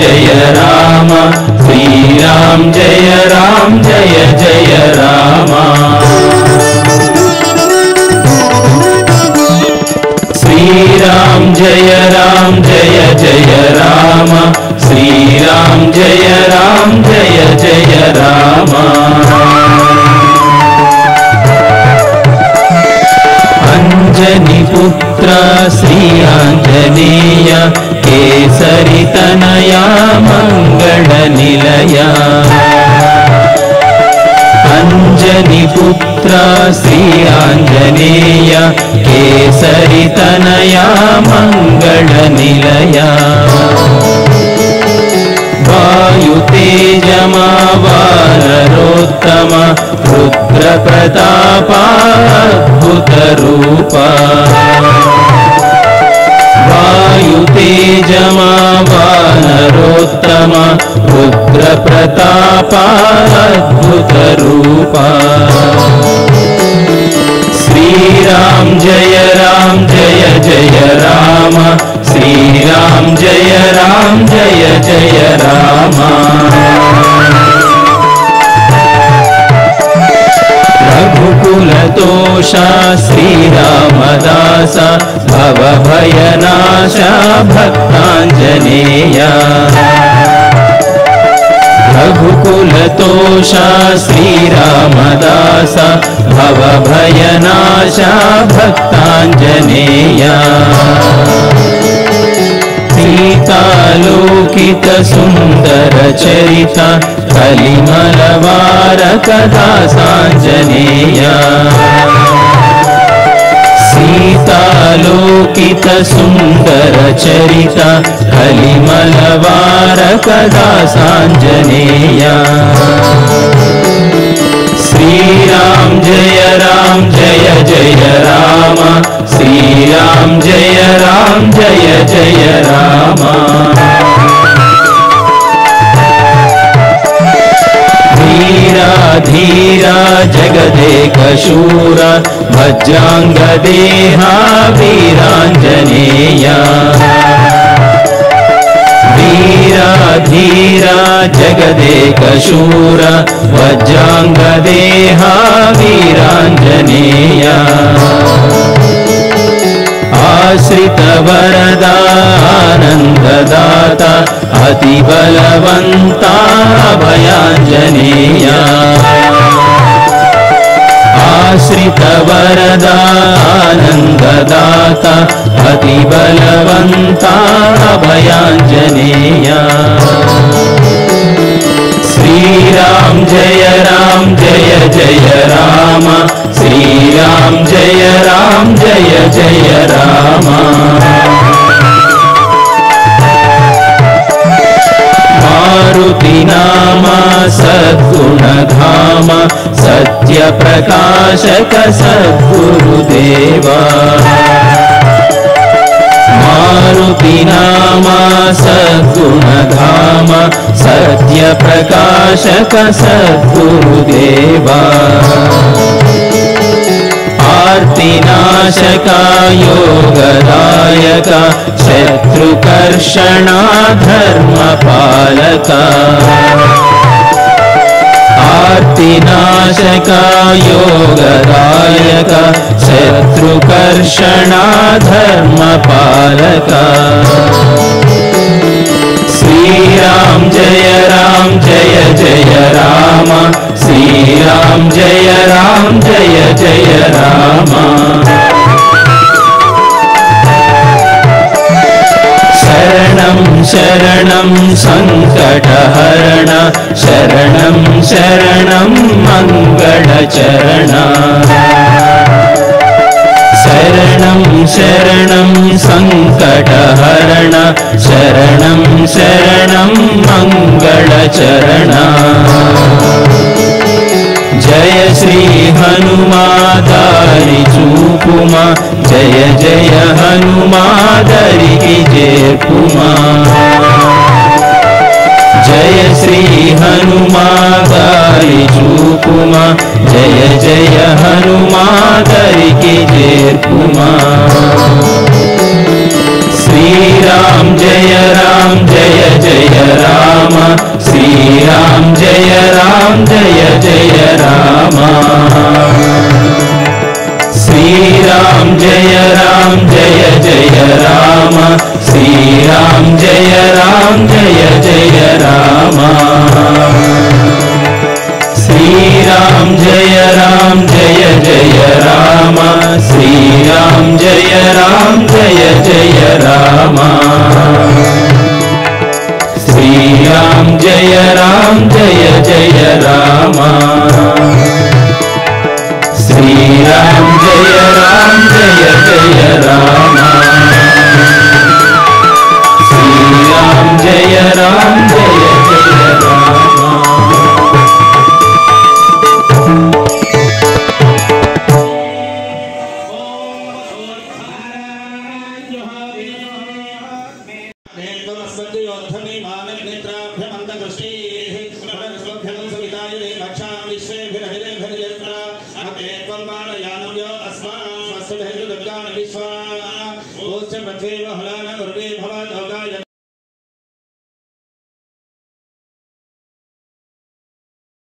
जय राम श्रीराम जय राम जय जय राम श्रीराम जय जय राम श्रीराम जय जय राम अंजनी पुत्र श्री आंजनेय केसरी तनया मंगल निलया अंजनी पुत्र श्री आंजनेय केसरी तनया मंगल निलया वायुतेजमा वानरोत्तम रुद्र प्रतापा अद्भुत रूपा वायुतेजमा वानरोत्तम रुद्र प्रतापा अद्भुत रूपा श्रीराम जय जय राम श्रीराम जय जय राम रघुकुलतोषा श्रीरामदास भवभयनाशा भक्ताञ्जनेया रघुकुलतोषा श्रीरामदास भवभयनाशा भक्ताञ्जनेया सीतालोकित सुंदर चरिता कलिमलवार कदा साञ्जनेया सीतालोकित सुंदर चरिता कलिमलवार कदा साञ्जनेया श्रीराम जय जय राम श्रीराम जय जय राम धीरा धीरा जगदेक शूरा वज्रांग देहा वीरांजनेया धीरा धीरा जगदेक शूरा वज्रांग देहा वीरांजनेया आश्रित वरदा आनंददाता अति बलवंता अभयांजनेया आश्रित वरदा आनंददाता अति बलवंता अभयांजनेया श्रीराम जय जय राम श्रीराम जय जय राम मारुति नामा सद्गुणधाम सत्य प्रकाशक सद्गुरुदेवा मारुति नामा सद्गुणधाम सत्य प्रकाशक सद्गुरुदेवा आर्तिनाशका योगदायका शत्रुकर्षणा धर्मपालका आर्तिनाशका योगदायका शत्रुकर्षणा धर्मपालका श्रीराम जय जय राम श्रीराम जय जय राम शरणं शरणं संकटहरण शरणं शरणं मंगलचरण शरणं शरणं संकटहरण शरणं शरणं मंगलचरण जय श्री हनुमादारि चूपुमा जय जय हनुमादारि की जेपुमा जय श्री हनुमादारि चूपुमा जय जय हनुमादारि की जेपुमा श्री राम जय जय राम श्री राम जय जय राम श्री राम जय जय राम श्री राम जय जय राम श्री राम जय जय राम श्री राम जय जय राम श्री राम जय जय राम श्री राम जय जय राम श्री राम जय जय राम विश्वा